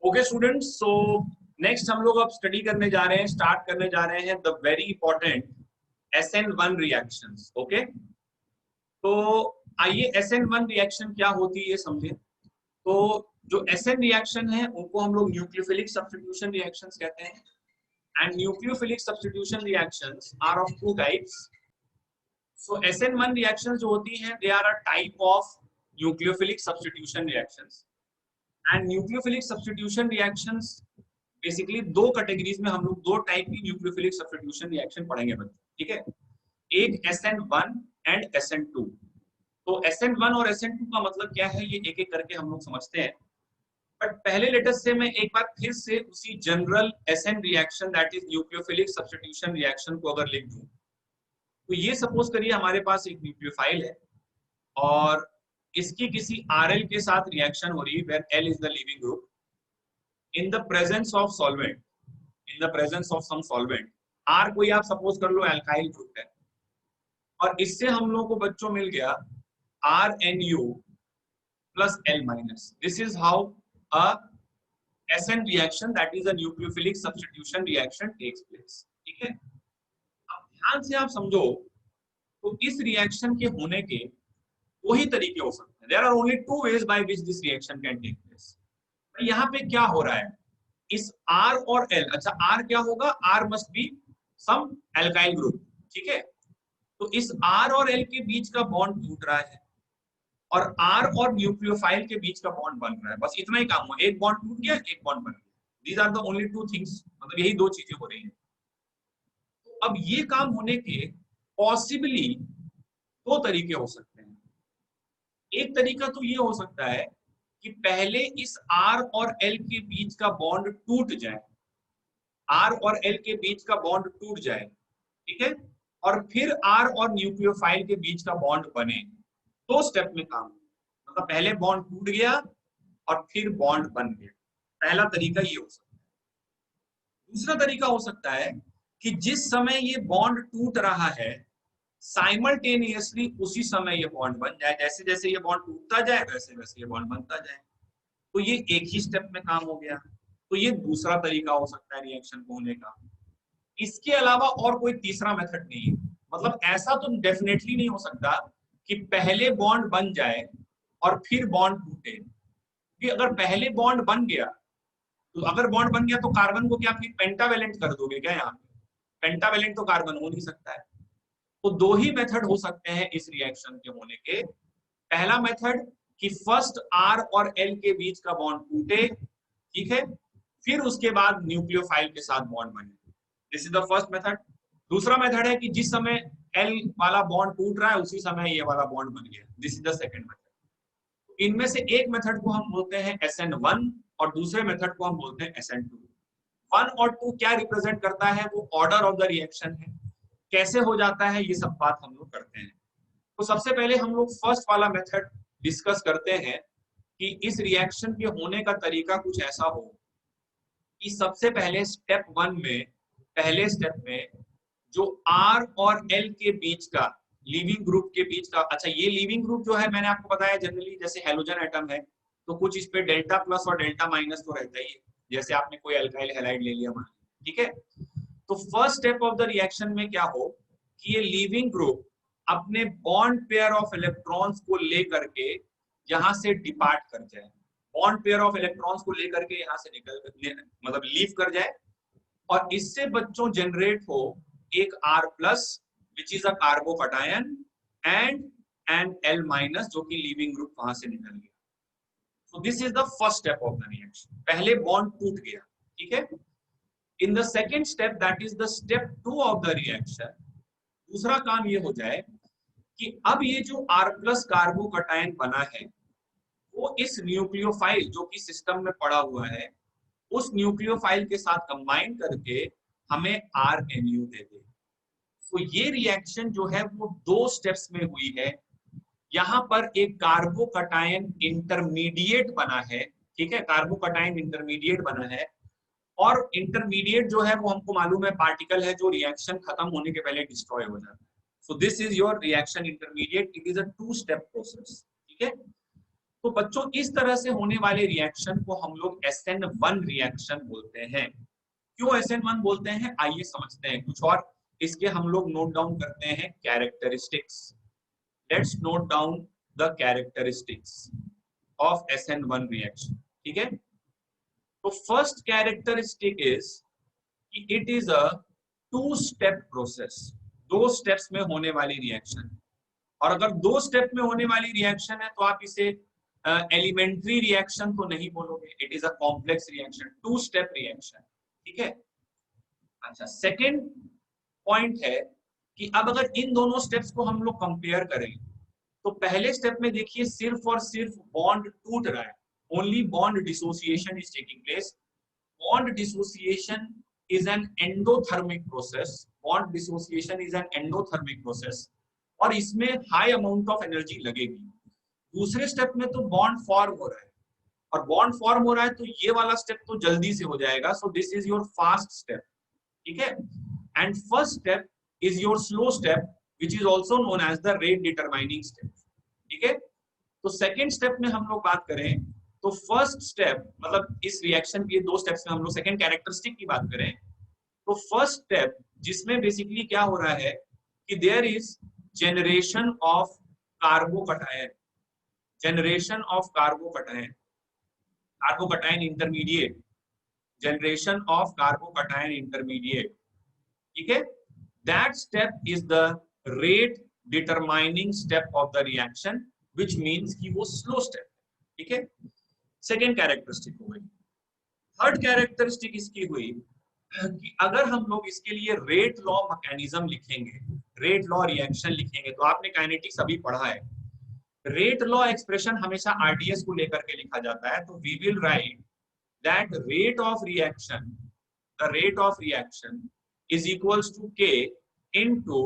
Okay students, so next हम लोग अब स्टडी करने जा रहे हैं, स्टार्ट करने जा रहे हैं the very important SN1 reactions. Okay, तो आइए SN1 रिएक्शन क्या होती है ये समझें। तो जो SN रिएक्शन है उनको हम लोग न्यूक्लियोफिलिक सब्स्टिट्यूशन रिएक्शंस कहते हैं, and nucleophilic substitution reactions are of two types. So SN1 reactions जो होती हैं they are a type of nucleophilic substitution reactions. And nucleophilic substitution reactions basically दो कैटेगरीज में हम लोग दो टाइप की न्यूक्लियोफिलिक सब्स्टिट्यूशन रिएक्शन पढ़ेंगे बच्चों, ठीक है। एक SN1 एंड SN2। तो SN1 और SN2 का मतलब क्या है ये एक एक करके हम लोग समझते हैं, बट पहले लेटेस्ट से मैं एक बार फिर से उसी general SN reaction that is nucleophilic substitution reaction को अगर लिख दूं, तो ये सपोज करिए हमारे पास एक न्यूक्लियोफाइल है और इसकी किसी RL के साथ रिएक्शन हो रही है where L is the leaving group in the presence of solvent, in the presence of some solvent। R कोई आप सपोज कर लो अल्काइल ग्रुप है और इससे हम लोगों को बच्चों मिल गया RNU plus L minus। This is how a SN reaction, that is a nucleophilic substitution reaction takes place। ठीक है, अब ध्यान से आप समझो तो इस रिएक्शन के होने के दो ही तरीके हो सकते हैं। There are only two ways by which this reaction can take place। यहाँ पे क्या हो रहा है, इस R और L, अच्छा R क्या होगा, R must be some alkyl group, ठीक है। तो इस R और L के बीच का बॉन्ड टूट रहा है और R और न्यूक्लियोफाइल के बीच का बॉन्ड बन रहा है, बस इतना ही काम हुआ, एक बॉन्ड टूट गया एक बॉन्ड बन गया। These are the only two things, मतलब यही दो चीजें हो रही हैं। तो अब ये काम होने के पॉसिबली दो तरीके हो सकते हैं। एक तरीका तो ये हो सकता है कि पहले इस R और L के बीच का बॉन्ड टूट जाए, R और L के बीच का बॉन्ड टूट जाए, ठीक है, और फिर R और न्यूक्लियोफाइल के बीच का बॉन्ड बने। दो स्टेप में काम, मतलब पहले बॉन्ड टूट गया और फिर बॉन्ड बन गया। पहला तरीका ये हो सकता है। दूसरा तरीका हो सकता है कि जिस समय ये बॉन्ड टूट रहा है साइमल्टेनियसली उसी समय ये बॉन्ड बन जाए, जैसे जैसे ये बॉन्ड टूटता जाए वैसे वैसे ये बॉन्ड बनता जाए। तो ये एक ही स्टेप में काम हो गया। तो ये दूसरा तरीका हो सकता है रिएक्शन को होने का। इसके अलावा और कोई तीसरा मेथड नहीं है, मतलब ऐसा तो डेफिनेटली नहीं हो सकता कि पहले बॉन्ड बन जाए और फिर बॉन्ड टूटे। कि अगर पहले बॉन्ड बन गया तो अगर बॉन्ड बन गया तो कार्बन को क्या फिर पेंटावेलेंट कर दोगे क्या? यहाँ पे पेंटावेलेंट तो कार्बन हो नहीं सकता है। तो दो ही मेथड हो सकते हैं इस रिएक्शन के होने के। पहला मेथड कि फर्स्ट R और L के बीच का बॉन्ड टूटे, ठीक है, फिर उसके बाद न्यूक्लियोफाइल के साथ बॉन्ड बने। This is the first method. दूसरा मेथड है कि जिस समय L वाला बॉन्ड टूट रहा है उसी समय ये वाला बॉन्ड बन गया। This is the second method. इनमें से एक मेथड को हम बोलते हैं SN1 और दूसरे मेथड को हम बोलते हैं SN2। 1 और 2 क्या रिप्रेजेंट करता है, वो ऑर्डर ऑफ द रिएक्शन है। कैसे हो जाता है ये सब बात हम लोग करते हैं। तो सबसे पहले हम लोग फर्स्ट वाला मेथड डिस्कस करते हैं कि इस रिएक्शन के होने का तरीका कुछ ऐसा हो कि सबसे पहले स्टेप 1 में, पहले स्टेप में जो R और L के बीच का लिविंग ग्रुप के बीच का, अच्छा ये लिविंग ग्रुप जो है मैंने आपको बताया जनरली जैसे हेलोजन एटम है तो कुछ इस पे डेल्टा प्लस और डेल्टा माइनस तो रहता ही है, जैसे आपने कोई अल्काइल हैलाइड ले लिया मान, ठीक है। तो first step of the reaction में क्या हो कि ये लिविंग ग्रुप अपने बॉन्ड पेयर ऑफ इलेक्ट्रॉन्स को लेकर के यहां से डिपार्ट कर जाए, बॉन्ड पेयर ऑफ इलेक्ट्रॉन्स को लेकर के यहां से निकल मतलब लीव कर जाए, और इससे बच्चों जनरेट हो एक R plus which is a carbocation and an L minus जो कि लिविंग ग्रुप वहां से निकल गया। So this is the first step of the reaction, पहले बॉन्ड टूट गया, ठीक है। In the second step that is the step 2 of the reaction, दूसरा काम ये हो जाए कि अब ये जो R प्लस कार्बोकैटायन बना है वो इस न्यूक्लियोफाइल जो कि सिस्टम में पड़ा हुआ है उस न्यूक्लियोफाइल के साथ कंबाइन करके हमें RNU दे दे। तो ये रिएक्शन जो है वो दो स्टेप्स में हुई है। यहाँ पर एक कार्बोकैटायन इंटरमीडिएट बना है, ठीक है, कार्बोकैटायन इंटरमीडिएट बना है, और इंटरमीडिएट जो है वो हमको मालूम है पार्टिकल है जो रिएक्शन खत्म होने के पहले डिस्ट्रॉय हो जाता है। So this is your reaction intermediate, it is a 2 step process, ठीक है। तो बच्चों इस तरह से होने वाले रिएक्शन को हम लोग SN1 रिएक्शन बोलते हैं। क्यों SN1 बोलते हैं, आइए समझते हैं कुछ और इसके हम लोग नोट डाउन करते हैं characteristics. Let's note down the characteristics of SN1 reaction. ठीक है, तो फर्स्ट कैरेक्टरिस्टिक इज कि it is a 2 step process, 2 steps में होने वाली रिएक्शन। और अगर 2 स्टेप में होने वाली रिएक्शन है तो आप इसे एलिमेंट्री रिएक्शन तो नहीं बोलोगे, it is a complex reaction, 2 step reaction. ठीक है, अच्छा सेकेंड पॉइंट है कि अब अगर इन दोनों स्टेप्स को हम लोग कंपेयर करें तो पहले स्टेप में देखिए सिर्फ और सिर्फ बॉन्ड टूट रहा है, only bond dissociation is taking place. Bond dissociation is an endothermic process, bond dissociation is an endothermic process, और इसमें हाई अमाउंट ऑफ एनर्जी लगेगी। दूसरे स्टेप में तो बॉन्ड फॉर्म हो रहा है, और बॉन्ड फॉर्म हो रहा है तो ये वाला स्टेप तो जल्दी से हो जाएगा, सो this is your fast step. ठीक है, and first step is your slow step which is also known as the rate determining step। ठीक है, तो सेकेंड स्टेप में हम लोग बात करें तो फर्स्ट स्टेप मतलब इस रिएक्शन के 2 स्टेप्स में हम लोग सेकेंड कैरेक्टरिस्टिक की बात करें तो फर्स्ट स्टेप जिसमें बेसिकली क्या हो रहा है कि there is generation of carbocation, generation of carbocation, carbocation intermediate, generation of carbocation intermediate. ठीक है, that step is the rate determining step of the reaction which means कि वो slow step। ठीक है, सेकेंड कैरेक्टरिस्टिक हो गई। थर्ड कैरेक्टरिस्टिक इसकी हुई कि अगर हम लोग इसके लिए रेट लॉ मैकेनिज्म लिखेंगे, रेट लॉ रिएक्शन लिखेंगे, तो आपने काइनेटिक्स अभी पढ़ा है, रेट लॉ एक्सप्रेशन हमेशा आरडीएस को लेकर के लिखा जाता है। तो we will write that rate of reaction, the rate of reaction is equals to K into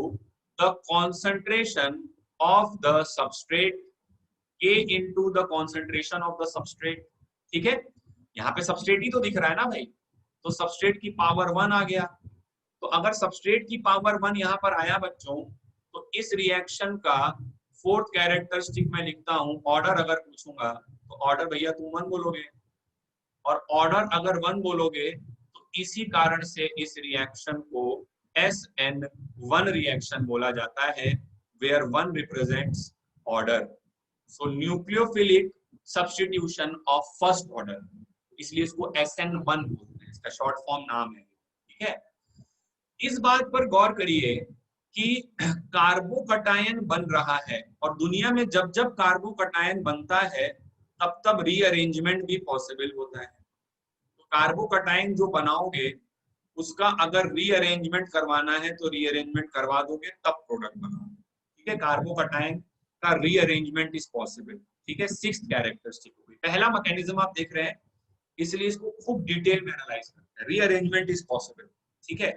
the concentration of the substrate, K into the concentration of the substrate। ठीक है, यहाँ पे सबस्ट्रेट ही तो दिख रहा है ना भाई, तो सबस्ट्रेट की पावर 1 आ गया। तो अगर सबस्ट्रेट की पावर 1 यहाँ पर आया बच्चों, तो इस रिएक्शन का फोर्थ कैरेक्टरिस्टिक मैं लिखता हूँ, ऑर्डर अगर पूछूंगा तो ऑर्डर भैया तुम 1 बोलोगे, और ऑर्डर अगर 1 बोलोगे इसी कारण से इस रिएक्शन को SN1 रिएक्शन बोला जाता है, where 1 represents order। So nucleophilic substitution of first order, इसलिए इसको SN1 बोलते हैं, इसका शॉर्ट फॉर्म नाम है। ठीक है, इस बात पर गौर करिए कि कार्बोकटायन बन रहा है, और दुनिया में जब जब कार्बोकटायन बनता है तब तब रीअरेंजमेंट भी पॉसिबल होता है। कार्बोकटायन जो बनाओगे उसका अगर रीअरेंजमेंट करवाना है तो रीअरेंजमेंट करवा दोगे तब प्रोडक्ट बनाओगे। ठीक है, कार्बोकटायन का रीअरेंजमेंट इज पॉसिबल। ठीक है, सिक्स्थ कैरेक्टरिस्टिक हो गई। पहला मैकेनिज्म आप देख रहे हैं, इसलिए इसको खूब डिटेल में एनालाइज करते हैं, रीअरेंजमेंट इज पॉसिबल। ठीक है,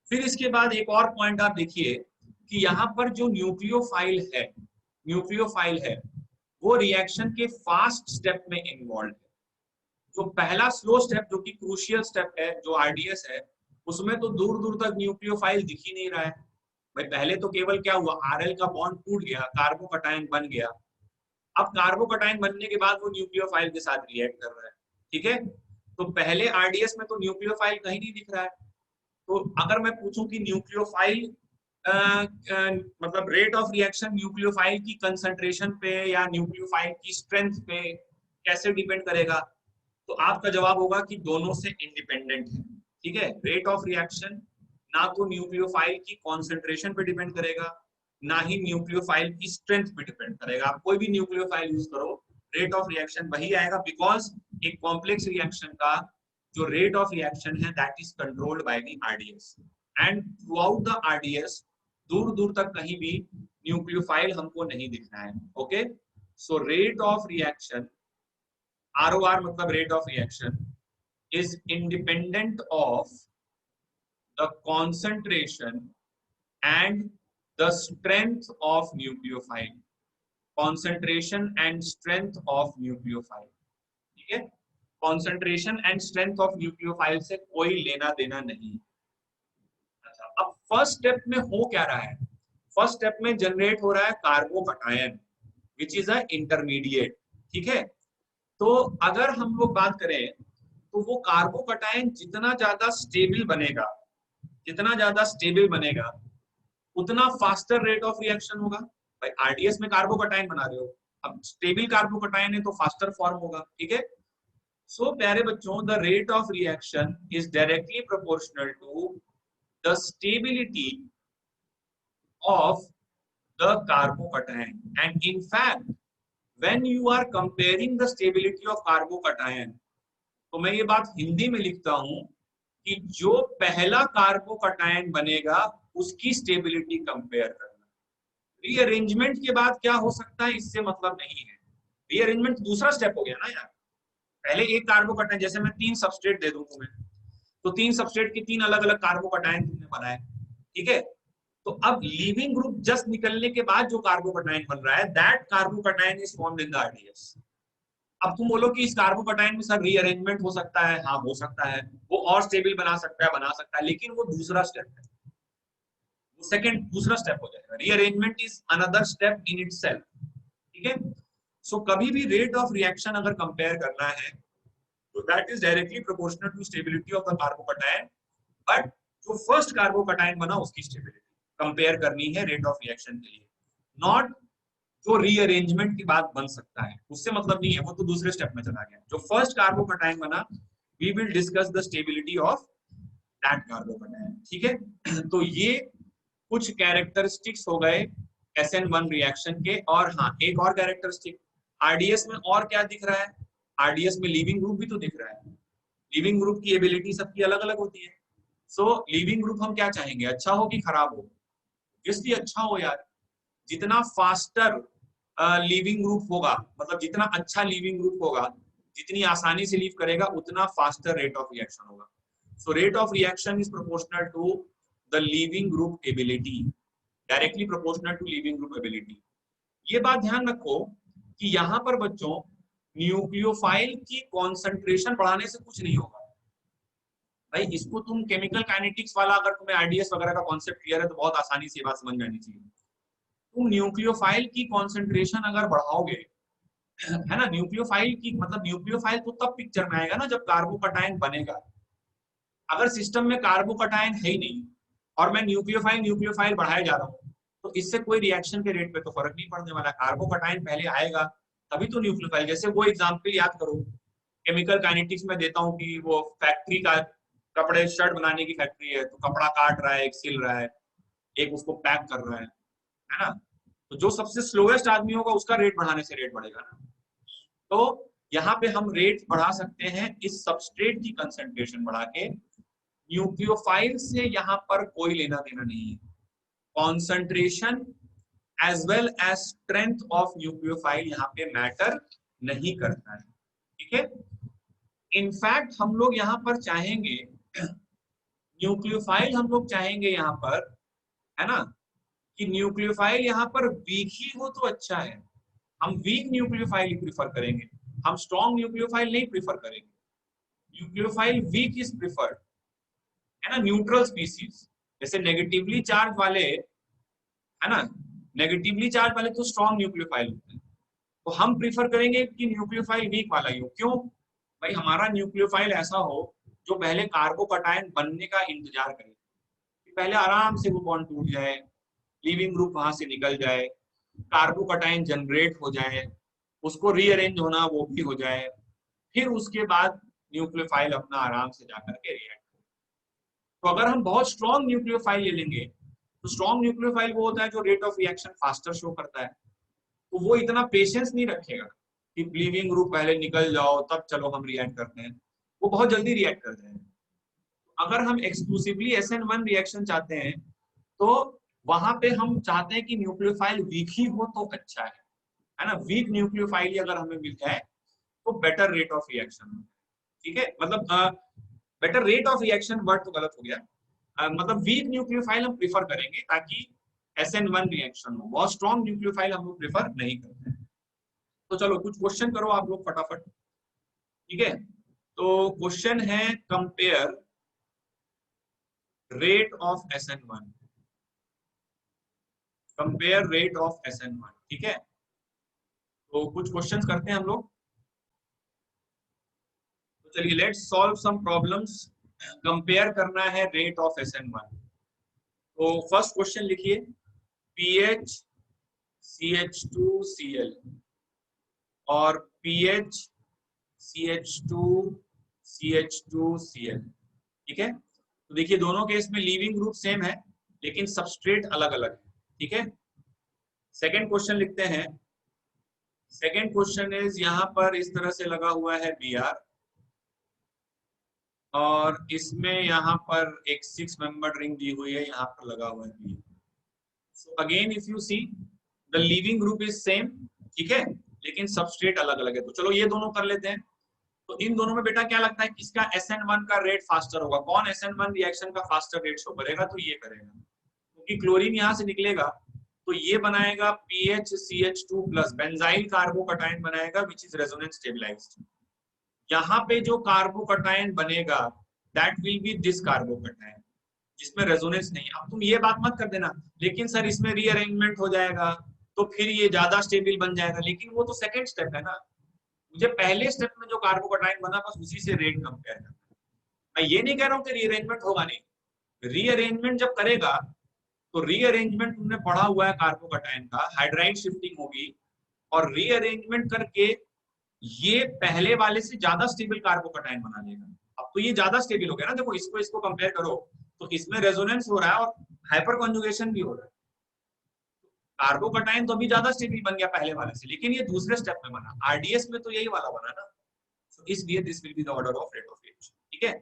फिर इसके बाद एक और पॉइंट आप देखिए कि यहाँ पर जो न्यूक्लियोफाइल है, न्यूक्लियोफाइल है वो रिएक्शन के फास्ट स्टेप में इन्वॉल्व है। जो पहला स्लो स्टेप जो कि क्रूशियल स्टेप है, जो आरडीएस है, उसमें तो दूर दूर तक न्यूक्लियोफाइल दिख ही नहीं रहा है भाई। पहले तो केवल क्या हुआ, आरएल का बॉन्ड टूट गया, कार्बोकटायन बन गया। अब कार्बोकटायन बनने के बाद वो न्यूक्लियोफाइल के साथ रिएक्ट कर रहा है। ठीक है, तो पहले आरडीएस में तो न्यूक्लियोफाइल कहीं नहीं दिख रहा है। तो अगर मैं पूछूं कि न्यूक्लियोफाइल मतलब रेट ऑफ रिएक्शन न्यूक्लियोफाइल की कंसंट्रेशन पे या न्यूक्लियोफाइल की स्ट्रेंथ पे कैसे डिपेंड करेगा, तो आपका जवाब होगा कि दोनों से इंडिपेंडेंट है। ठीक है, रेट ऑफ रिएक्शन ना तो न्यूक्लियोफाइल की कॉन्सेंट्रेशन पे डिपेंड करेगा, ना ही न्यूक्लियोफाइल की स्ट्रेंथ पे डिपेंड करेगा। आप कोई भी न्यूक्लियोफाइल यूज करो, रेट ऑफ रिएक्शन वही आएगा, बिकॉज एक कॉम्प्लेक्स रिएक्शन का जो रेट ऑफ रिएक्शन है that is controlled by the RDS, and through out the RDS दूर दूर तक कहीं भी न्यूक्लियोफाइल हमको नहीं दिखना है। Okay, so rate of reaction, ROR मतलब rate of reaction, is independent of the concentration and the strength of nucleophile, concentration and strength of nucleophile। ठीक है, concentration and strength of nucleophile से कोई लेना देना नहीं। अच्छा, अब फर्स्ट स्टेप में हो क्या रहा है, फर्स्ट स्टेप में जनरेट हो रहा है carbocation which is a intermediate. ठीक है, तो अगर हम लोग बात करें तो वो कार्बोकटायन जितना ज्यादा स्टेबल बनेगा, जितना ज्यादा स्टेबल बनेगा उतना फास्टर रेट ऑफ रिएक्शन होगा। भाई आरडीएस में कार्बोकटायन बना रहे हो, अब स्टेबल कार्बोकटायन है तो फास्टर फॉर्म होगा। ठीक है, सो प्यारे बच्चों, the rate of reaction is directly proportional to the stability of the carbocation, and in fact when you are comparing the stability of carbocation, तो मैं ये बात हिंदी में लिखता हूं कि जो पहला कार्बोकटायन बनेगा उसकी स्टेबिलिटी कंपेयर करना। रीअरेंजमेंट के बाद क्या हो सकता है इससे मतलब नहीं है, रीअरेंजमेंट दूसरा स्टेप हो गया ना यार। पहले एक कार्बोकटायन, जैसे मैं 3 सबस्ट्रेट दे दूं तुम्हें, तो 3 सबस्ट्रेट के 3 अलग अलग कार्बोकटायन तुमने बनाए। ठीक है, तो अब लीविंग ग्रुप जस्ट निकलने के बाद जो कार्बोकटायन बन रहा है, that carbocation is formed in the RDS. अब तुम बोलो कि इस कार्बोकटायन में सर रीअरेंजमेंट हो सकता है, हाँ हो सकता है, वो और स्टेबल बना सकता है, लेकिन वो दूसरा स्टेप है, वो सेकंड दूसरा स्टेप हो जाएगा। Rearrangement is another step in itself. ठीक है, सो कभी भी रेट ऑफ रिएक्शन अगर कंपेयर करना है तो that is directly proportional to stability of the carbocation, but जो फर्स्ट कार्बोकटायन बना उसकी स्टेबिलिटी कंपेयर करनी है रेट ऑफ रिएक्शन के लिए, नॉट जो रीअरेंजमेंट की बात बन सकता है उससे मतलब नहीं है, वो तो दूसरे स्टेप में चला गया। जो फर्स्ट कार्बोकटायन बना, we will discuss the stability of that carbocation. ठीक है, तो ये कुछ कैरेक्टरिस्टिक्स हो गए SN1 रिएक्शन के। और हाँ, एक और कैरेक्टरिस्टिक आरडीएस में और क्या दिख रहा है, आरडीएस में लिविंग ग्रुप भी तो दिख रहा है। लिविंग ग्रुप की एबिलिटी सबकी अलग अलग होती है। सो लिविंग ग्रुप हम क्या चाहेंगे, अच्छा हो कि खराब हो? ऑब्वियसली अच्छा हो यार। जितना फास्टर लिविंग ग्रुप होगा, मतलब जितना अच्छा लिविंग ग्रुप होगा, जितनी आसानी से लीव करेगा, उतना फास्टर रेट ऑफ रिएक्शन होगा। So rate of reaction is proportional to the leaving group ability, directly proportional to leaving group ability. ये बात ध्यान रखो कि यहाँ पर बच्चों न्यूक्लियोफाइल की कॉन्सेंट्रेशन बढ़ाने से कुछ नहीं होगा। भाई इसको तुम केमिकल काइनेटिक्स वाला, अगर तुम्हें आरडीएस वगैरह का कॉन्सेप्ट क्लियर है तो बहुत आसानी से ये बात समझ में आनी चाहिए। तुम न्यूक्लियोफाइल की कॉन्सेंट्रेशन अगर बढ़ाओगे, है ना, न्यूक्लियोफाइल की मतलब न्यूक्लियोफाइल तो तब पिक्चर में आएगा ना जब कार्बोकटायन बनेगा। अगर सिस्टम में कार्बोकटायन है ही नहीं और मैं न्यूक्लियोफाइल बढ़ाए जा रहा हूँ, तो इससे कोई रिएक्शन के रेट पे तो फर्क नहीं पड़ने वाला। कार्बोकटायन पहले आएगा तभी तो न्यूक्लियोफाइल। जैसे वो एग्जाम्पल याद करो, केमिकल काइनेटिक्स में देता हूँ कि वो फैक्ट्री का, कपड़े शर्ट बनाने की फैक्ट्री है, तो कपड़ा काट रहा है, एक सिल रहा है, एक उसको पैक कर रहा है ना। तो जो सबसे स्लोएस्ट आदमी होगा उसका रेट बढ़ाने से रेट बढ़ेगा ना। तो यहाँ पे हम रेट बढ़ा सकते हैं इस सबस्ट्रेट की कंसंट्रेशन बढ़ा के। न्यूक्लियोफाइल से यहाँ पर कोई लेना देना नहीं है। Concentration as well as strength of nucleophile यहाँ पे मैटर नहीं करता है। ठीक है, इनफैक्ट हम लोग यहाँ पर चाहेंगे न्यूक्लियोफाइल, हम लोग चाहेंगे यहाँ पर, है ना, कि न्यूक्लियोफाइल यहाँ पर वीक ही हो तो अच्छा है। हम वीक न्यूक्लियोफाइल ही प्रीफर करेंगे, हम स्ट्रॉन्ग न्यूक्लियोफाइल नहीं प्रीफर करेंगे। न्यूक्लियोफाइल वीक इज प्रीफर्ड, है ना। न्यूट्रल स्पीसीज जैसे नेगेटिवली चार्ज वाले, है ना, नेगेटिवली चार्ज वाले तो स्ट्रॉन्ग न्यूक्लियोफाइल होते हैं, तो हम प्रीफर करेंगे कि न्यूक्लियोफाइल वीक वाला ही हो। क्यों भाई, हमारा न्यूक्लियोफाइल ऐसा हो जो पहले कार्बोकटायन बनने का इंतजार करे, पहले आराम से वो बॉन्ड टूट जाए, लिविंग ग्रुप वहां से निकल जाए, कार्बोकटायन जनरेट हो जाए, उसको रीअरेंज होना वो भी हो जाए, फिर उसके बाद न्यूक्लियोफाइल अपना आराम से जाकर के रिएक्ट। तो अगर हम बहुत स्ट्रॉन्ग न्यूक्लियोफाइल ले लेंगे, तो स्ट्रॉन्ग न्यूक्लियोफाइल वो होता है जो rate of reaction faster show करता है, तो वो इतना पेशेंस नहीं रखेगा कि लिविंग ग्रुप पहले निकल जाओ तब चलो हम रिएक्ट करते हैं, वो बहुत जल्दी रिएक्ट करते हैं। अगर हम एक्सक्लूसिवली SN1 रिएक्शन चाहते हैं तो वहां पे हम चाहते हैं कि न्यूक्लियोफाइल वीक ही हो तो अच्छा है ना। वीक न्यूक्लियोफाइल अगर हमें मिल जाए तो बेटर रेट ऑफ रिएक्शन। ठीक है, मतलब better rate of reaction word तो गलत हो गया, मतलब वीक न्यूक्लियोफाइल हम प्रीफर करेंगे ताकि SN1 रिएक्शन हो। बहुत स्ट्रॉन्ग न्यूक्लियोफाइल हम लोग प्रीफर नहीं करते हैं। तो चलो कुछ क्वेश्चन करो आप लोग फटाफट। ठीक है, तो क्वेश्चन है compare rate of SN1, compare rate of SN1। ठीक है, तो कुछ क्वेश्चंस करते हैं हम लोग। तो चलिए let's solve some problems. Compare करना है रेट ऑफ SN1। तो फर्स्ट क्वेश्चन लिखिए, पीएच CH2Cl और पीएच CH2CH2Cl, ठीक है। तो देखिए दोनों केस में लीविंग ग्रुप सेम है लेकिन सबस्ट्रेट अलग अलग है, ठीक है। सेकेंड क्वेश्चन लिखते हैं। सेकेंड क्वेश्चन इज, यहां पर इस तरह से लगा हुआ है Br और इसमें यहाँ पर एक 6 मेंबर रिंग दी हुई है, यहाँ पर लगा हुआ है Br। So again if you see the leaving group is same, ठीक है, लेकिन सबस्ट्रेट अलग अलग है। तो चलो ये दोनों कर लेते हैं। तो इन दोनों में बेटा क्या लगता है किसका SN1 का रेट फास्टर होगा? कौन SN1 रिएक्शन का फास्टर रेट शो करेगा? तो ये करेगा, क्योंकि क्लोरीन यहां से निकलेगा तो ये बनाएगा PHCH2 प्लस बेंजाइल कार्बोकटायन बनाएगा विच इज रेजोनेंस स्टेबलाइज्ड। यहाँ पे जो कार्बोकटायन बनेगा that will be this carbocation जिसमें रेजोनेंस नहीं। अब तुम ये बात मत कर देना लेकिन सर इसमें रीअरेंजमेंट हो जाएगा तो फिर ये ज्यादा स्टेबल बन जाएगा, लेकिन वो तो सेकंड स्टेप है ना। मुझे पहले स्टेप में जो कार्बोकटायन बना बस उसी से रेट कंपेयर करना। मैं ये नहीं कह रहा हूँ कि रीअरेंजमेंट होगा नहीं, रीअरेंजमेंट जब करेगा तो रीअरेंजमेंट तुमने पढ़ा हुआ है कार्बोकटायन का, हाइड्राइड शिफ्टिंग होगी और रीअरेंजमेंट करके ये पहले वाले से ज्यादा स्टेबल कार्बोकटायन बना देगा। अब तो ये ज्यादा स्टेबल हो गया ना, देखो इसको इसको कंपेयर करो तो इसमें रेजोनेंस हो रहा है और हाइपर कॉन्जुगेशन भी हो रहा है। कार्बोकटायन तो अभी ज्यादा स्टेबल बन गया पहले वाले से, लेकिन ये दूसरे स्टेप में बना, आरडीएस में तो यही वाला बना ना। so इसलिए this will be the order of rate of reaction, ठीक है।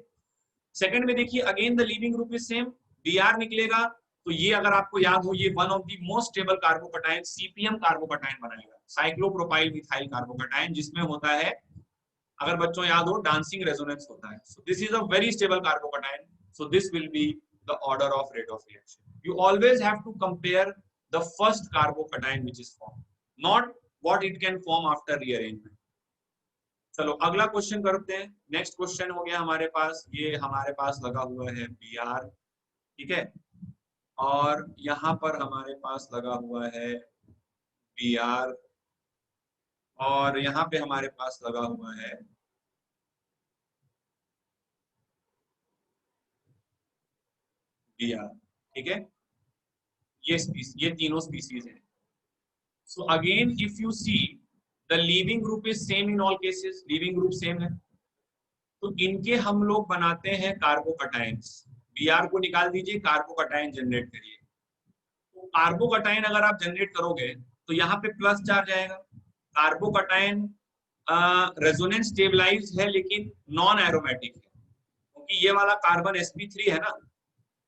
सेकंड में देखिए again the leaving group is same, Br निकलेगा तो ये अगर आपको याद हो ये one of the most stable carbocation CPM carbocation बनाएगा, साइक्लोप्रोपाइल मिथाइल कार्बोकटायन, जिसमें होता है अगर बच्चों याद हो डांसिंग रेजोनेंस होता है। So this is a very stable carbocation, so this will be the order of rate of reaction. You always have to compare the first carbocation which is form, not what it can form after rearrangement. चलो अगला question करते हैं। Next question हो गया हमारे पास, ये हमारे पास लगा हुआ है Br, ठीक है, और यहाँ पर हमारे पास लगा हुआ है Br और यहाँ पे हमारे पास लगा हुआ है Br, ठीक है। ये तीनों स्पीसीज हैं। So again if you see the leaving group is same in all cases, leaving group same है तो इनके हम लोग बनाते हैं कार्बोकटायंस। Br को निकाल दीजिए, कार्बोकटायन जनरेट करिए। तो कार्बोकटायन अगर आप जनरेट करोगे तो यहाँ पे प्लस चार्ज आएगा। कार्बोकटायन रेजोनेंस स्टेबलाइज है लेकिन नॉन एरोमेटिक है क्योंकि ये वाला कार्बन sp3 है ना।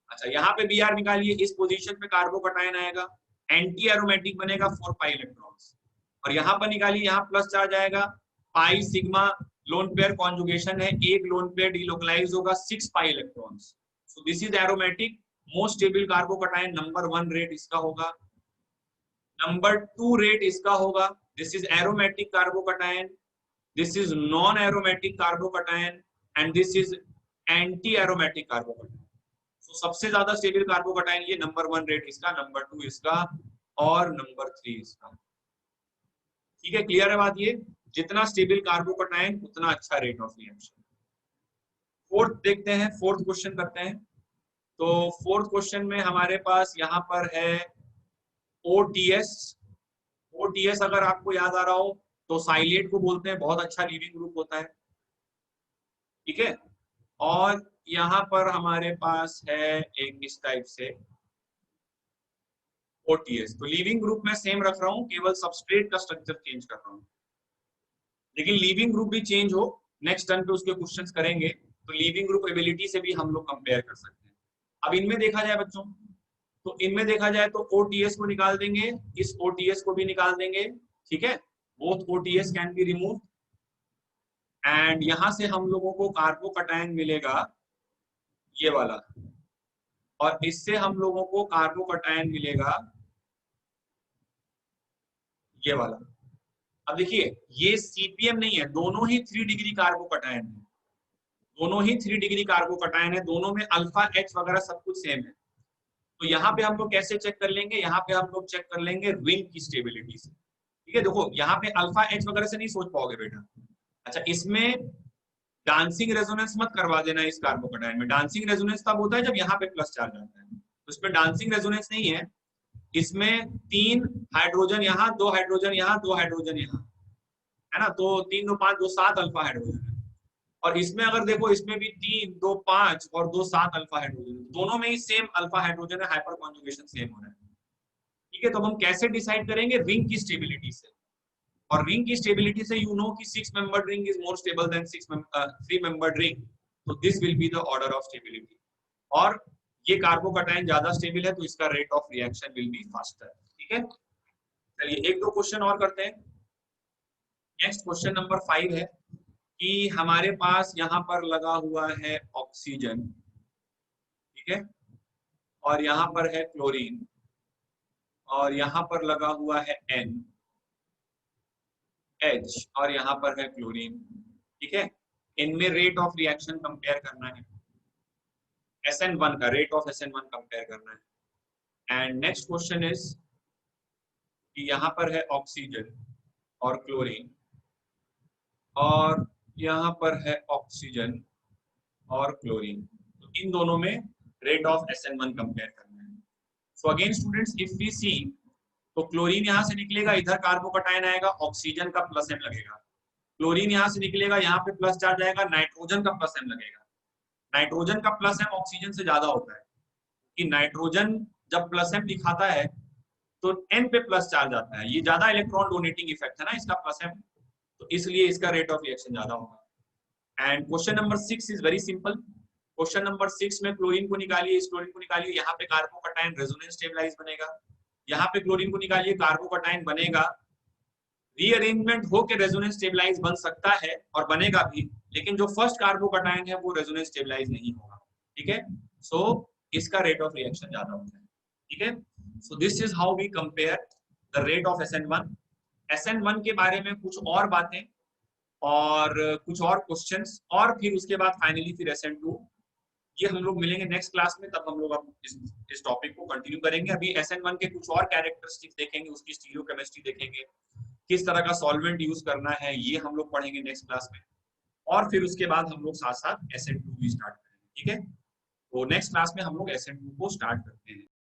अच्छा यहाँ पे Br निकालिए, इस पोजीशन पे कार्बोकटायन आएगा, एंटी एरोमेटिक बनेगा 4 पाई इलेक्ट्रॉन्स, और यहाँ पर निकालिए, यहाँ प्लस चार्ज आएगा, pi sigma lone pair conjugation है, एक लोन पेयर डिलोकलाइज होगा 6 pi electrons. So this is aromatic most stable carbocation, number 1 rate इसका होगा। नंबर 2 रेट इसका होगा, this is aromatic carbocation, this is non aromatic carbocation and this is anti aromatic carbocation. तो सबसे ज्यादा stable carbocation ये, number 1 rate इसका, number 2 इसका और नंबर 3 इसका, ठीक है। क्लियर है बात? ये जितना स्टेबल कार्बोकटायन उतना अच्छा रेट ऑफ रिएक्शन। फोर्थ देखते हैं, फोर्थ क्वेश्चन करते हैं। तो फोर्थ क्वेश्चन में हमारे पास यहाँ पर है OTS। OTS अगर आपको याद आ रहा हो तो साइलेट को बोलते हैं, बहुत अच्छा लीविंग ग्रुप होता है, ठीक है। और यहाँ पर हमारे पास है एक इस टाइप से OTS। तो लीविंग ग्रुप में सेम रख रहा हूँ, केवल सबस्ट्रेट का स्ट्रक्चर चेंज कर रहा हूँ, लेकिन लीविंग ग्रुप भी चेंज हो नेक्स्ट टर्न पे उसके क्वेश्चंस करेंगे तो लीविंग ग्रुप एबिलिटी से भी हम लोग कंपेयर कर सकते हैं। अब इनमें देखा जाए बच्चों, तो इनमें देखा जाए तो OTS को निकाल देंगे, इस OTS को भी निकाल देंगे, ठीक है। Both OTS can be remove and यहां से हम लोगों को कार्बोकटायन मिलेगा ये वाला, और इससे हम लोगों को कार्बोकटायन मिलेगा ये वाला। अब देखिए ये CPM नहीं है, दोनों ही 3 डिग्री कार्बोकटायन है, दोनों ही 3 डिग्री कार्बोकटायन है, दोनों में अल्फा H वगैरह सब कुछ सेम है। तो यहाँ पे हम लोग कैसे चेक कर लेंगे? यहाँ पे हम लोग चेक कर लेंगे रिंग की स्टेबिलिटी से, ठीक है, देखो यहाँ पे अल्फा एच वगैरह से नहीं सोच पाओगे बेटा। अच्छा, इसमें डांसिंग रेजोनेंस मत करवा देना इस कार्बोकैटायन में। डांसिंग रेजोनेंस तब होता है जब यहाँ पे प्लस चार्ज आता है, तो इसमें डांसिंग रेजोनेंस नहीं है। इसमें 3 हाइड्रोजन यहाँ, 2 हाइड्रोजन यहाँ, 2 हाइड्रोजन यहाँ, है ना, तो 3 2 5 2 7 अल्फा हाइड्रोजन है। और इसमें अगर देखो, इसमें भी 3 2 5 और 2 7 अल्फा हाइड्रोजन, दोनों में ही सेम अल्फा हाइड्रोजन है, हाइपर कॉन्जुगेशन सेम हो रहा है। ठीक है, तो हम कैसे डिसाइड करेंगे? रिंग की स्टेबिलिटी से। और रिंग की स्टेबिलिटी से यू नो कि 6 membered ring is more stable than 3 membered ring, तो this will be the order of stability. और ये कार्बोकैटायन ज्यादा स्टेबल है तो इसका rate of reaction will be faster. ठीक है, चलिए एक दो क्वेश्चन और करते हैं। नेक्स्ट क्वेश्चन नंबर 5 है कि हमारे पास यहाँ पर लगा हुआ है ऑक्सीजन, ठीक है, और यहाँ पर है क्लोरीन, और यहाँ पर लगा हुआ है N, H, और यहाँ पर है क्लोरीन। ठीक है, इनमें रेट ऑफ रिएक्शन कंपेयर करना है, SN1 का रेट ऑफ SN1 कंपेयर करना है। एंड नेक्स्ट क्वेश्चन इज कि यहाँ पर है ऑक्सीजन और क्लोरीन, और यहाँ पर है ऑक्सीजन और क्लोरीन, तो इन दोनों में रेट ऑफ SN1 कंपेयर करना है। So again students, if we see, तो क्लोरीन यहाँ से निकलेगा, इधर कार्बोकैटायन आएगा, ऑक्सीजन का प्लस M लगेगा। क्लोरीन यहाँ से निकलेगा, यहाँ पे प्लस चार्ज आएगा, नाइट्रोजन का प्लस M लगेगा। नाइट्रोजन का प्लस M ऑक्सीजन से ज्यादा होता है, कि नाइट्रोजन जब प्लस M दिखाता है तो N पे प्लस चार्ज आता है, ये ज्यादा इलेक्ट्रॉन डोनेटिंग इफेक्ट है ना इसका प्लस M, तो इसलिए इसका रेट ऑफ रिएक्शन ज्यादा होगा। And question number 6 is very simple. Question number 6 में क्लोरीन को निकालिए, इस क्लोरीन को निकालिए, यहाँ पे कार्बोकैटायन रेजोनेंस स्टेबलाइज बनेगा, यहाँ पे क्लोरीन को निकालिए, कार्बोकैटायन बनेगा, रीअरेंजमेंट होकर रेजोनेंस स्टेबलाइज बन सकता है और बनेगा भी, लेकिन जो फर्स्ट कार्बोकैटायन है वो रेजोनेंस स्टेबलाइज नहीं होगा। ठीक है, सो इसका रेट ऑफ रिएक्शन ज्यादा होता है। ठीक है, so this is how we compare the rate of SN1। SN1 के बारे में कुछ और बातें और कुछ और क्वेश्चंस, और फिर उसके बाद फाइनली फिर SN2, ये हम लोग मिलेंगे नेक्स्ट क्लास में, तब हम लोग अब इस टॉपिक को कंटिन्यू करेंगे। अभी SN1 के कुछ और कैरेक्टरिस्टिक्स देखेंगे, उसकी स्टीरियोकेमिस्ट्री देखेंगे, किस तरह का सॉल्वेंट यूज करना है, ये हम लोग पढ़ेंगे नेक्स्ट क्लास में, और फिर उसके बाद हम लोग साथ साथ SN2 भी स्टार्ट करेंगे। ठीक है, तो नेक्स्ट क्लास में हम लोग SN2 को स्टार्ट करते हैं।